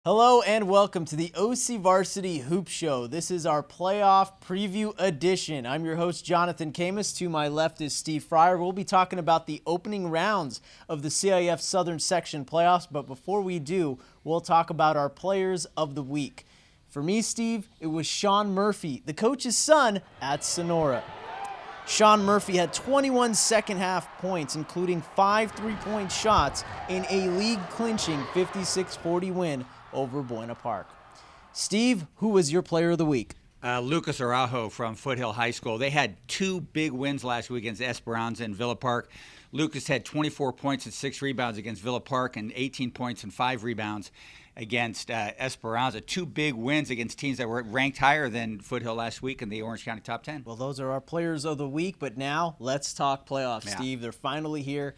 Hello and welcome to the OCVarsity Hoop Show. This is our playoff preview edition. I'm your host, Jonathan Khamis. To my left is Steve Fryer. We'll be talking about the opening rounds of the CIF Southern Section playoffs, but before we do, we'll talk about our players of the week. For me, Steve, it was Sean Murphy, the coach's son at Sonora. Sean Murphy had 21 second-half points, including 5 three-point shots in a league-clinching 56-40 win over Buena Park. Steve, who was your player of the week? Lucas Araujo from Foothill High School. They had two big wins last week against Esperanza and Villa Park. Lucas had 24 points and 6 rebounds against Villa Park and 18 points and 5 rebounds against Esperanza. Two big wins against teams that were ranked higher than Foothill last week in the Orange County Top 10. Well, those are our players of the week, but now let's talk playoffs, Steve. They're finally here.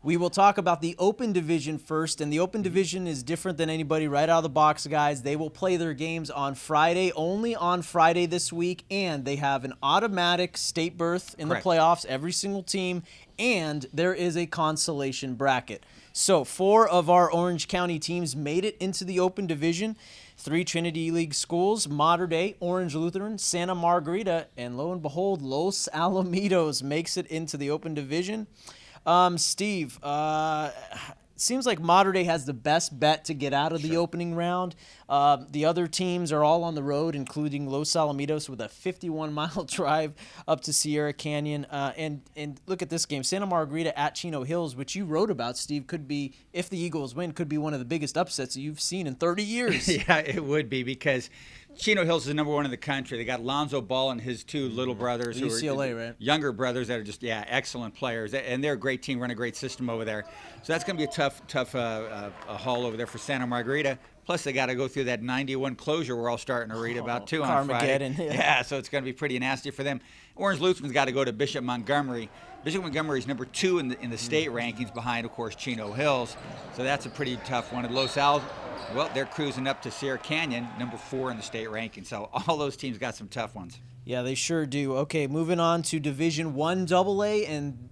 We will talk about the Open Division first, and the Open Division is different than anybody right out of the box, guys. They will play their games on Friday, only on Friday this week, and they have an automatic state berth in the playoffs, every single team, and there is a consolation bracket. So 4 of our Orange County teams made it into the Open Division. 3 Trinity League schools, Mater Dei, Orange Lutheran, Santa Margarita, and lo and behold, Los Alamitos makes it into the Open Division. Steve, seems like Mater Dei has the best bet to get out of the opening round. The other teams are all on the road, including Los Alamitos with a 51-mile drive up to Sierra Canyon. And look at this game. Santa Margarita at Chino Hills, which you wrote about, Steve, could be, if the Eagles win, could be one of the biggest upsets that you've seen in 30 years. Yeah, it would be because Chino Hills is number 1 in the country. They got Lonzo Ball and his 2 little brothers, UCLA, right? Younger brothers that are just excellent players, and they're a great team, run a great system over there. So that's going to be a tough haul over there for Santa Margarita. Plus, they got to go through that 91 closure we're all starting to read about too on Friday. Yeah, so it's going to be pretty nasty for them. Orange Lutheran's got to go to Bishop Montgomery. Bishop Montgomery is number 2 in the state rankings, behind, of course, Chino Hills. So that's a pretty tough one. And Los Al, well, they're cruising up to Sierra Canyon, number 4 in the state ranking. So all those teams got some tough ones. Yeah, they sure do. Okay, moving on to Division 1 AA, and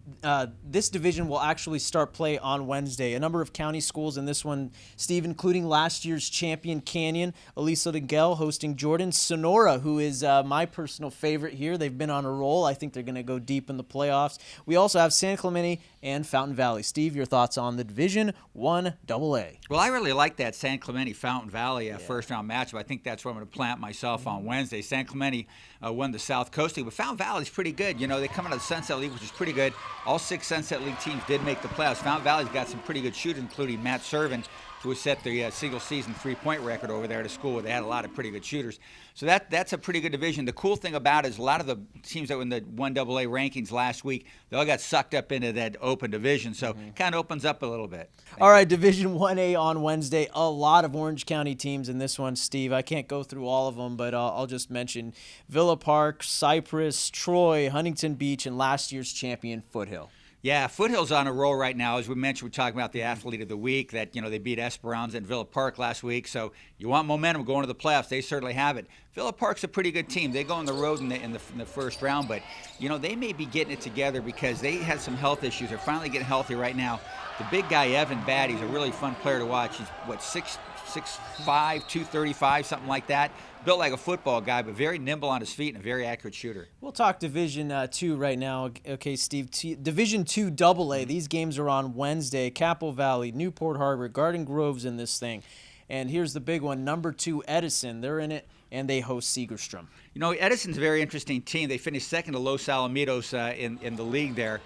this division will actually start play on Wednesday. A number of county schools in this one, Steve, including last year's champion Canyon, Aliso de Guel hosting Jordan. Sonora, who is my personal favorite here. They've been on a roll. I think they're going to go deep in the playoffs. We also have San Clemente and Fountain Valley. Steve, your thoughts on the Division 1 AA? Well, I really like that San Clemente Fountain Valley first-round matchup. I think that's where I'm going to plant myself on Wednesday. San Clemente won the South Coast League, but Fountain Valley's pretty good. You know, they come out of the Sunset League, which is pretty good. All 6 Sunset League teams did make the playoffs. Fountain Valley's got some pretty good shooters, including Matt Servin, who has set the single-season three-point record over there at a school where they had a lot of pretty good shooters. So that's a pretty good division. The cool thing about it is a lot of the teams that were in the 1AA rankings last week, they all got sucked up into that open division, so kind of opens up a little bit. All right, Division 1A on Wednesday. A lot of Orange County teams in this one, Steve. I can't go through all of them, but I'll just mention Villa Park, Cypress, Troy, Huntington Beach, and last year's champion Foothill. Yeah, Foothill's on a roll right now. As we mentioned, we're talking about the athlete of the week, that, you know, they beat Esperanza and Villa Park last week. So you want momentum going to the playoffs. They certainly have it. Villa Park's a pretty good team. They go on the road in the first round, but, you know, they may be getting it together because they had some health issues. They're finally getting healthy right now. The big guy, Evan Badd, he's a really fun player to watch. He's, 6'5", 235, something like that. Built like a football guy, but very nimble on his feet and a very accurate shooter. We'll talk Division 2 right now. Okay, Steve. Division 2 AA. These games are on Wednesday. Capel Valley, Newport Harbor, Garden Grove's in this thing. And here's the big one, number 2 Edison. They're in it, and they host Segerstrom. You know, Edison's a very interesting team. They finished second to Los Alamitos in the league there.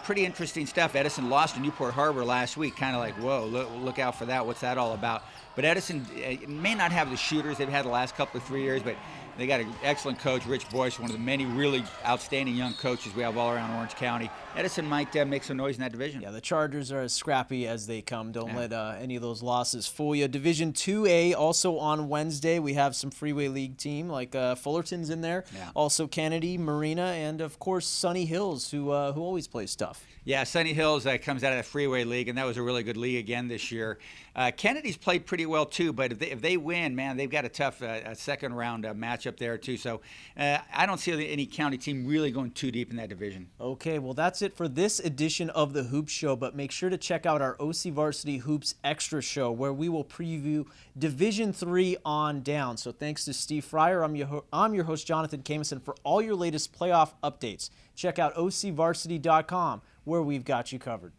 Pretty interesting stuff. Edison lost to Newport Harbor last week. Kind of like, whoa, look out for that. What's that all about? But Edison may not have the shooters they've had the last couple of 3 years, but they got an excellent coach, Rich Boyce, one of the many really outstanding young coaches we have all around Orange County. Edison might make some noise in that division. Yeah, the Chargers are as scrappy as they come. Don't let any of those losses fool you. Division 2A, also on Wednesday, we have some Freeway League team, like Fullerton's in there. Yeah. Also Kennedy, Marina, and, of course, Sunny Hills, who always plays tough. Yeah, Sunny Hills comes out of the Freeway League, and that was a really good league again this year. Kennedy's played pretty well, too, but if they win, man, they've got a tough second-round matchup there, too. So I don't see any county team really going too deep in that division. Okay, well, that's wraps it for this edition of the Hoops Show, but make sure to check out our OCVarsity Hoops Extra Show, where we will preview Division III on down. So thanks to Steve Fryer, I'm your host, Jonathan Khamis, and for all your latest playoff updates, check out OCVarsity.com, where we've got you covered.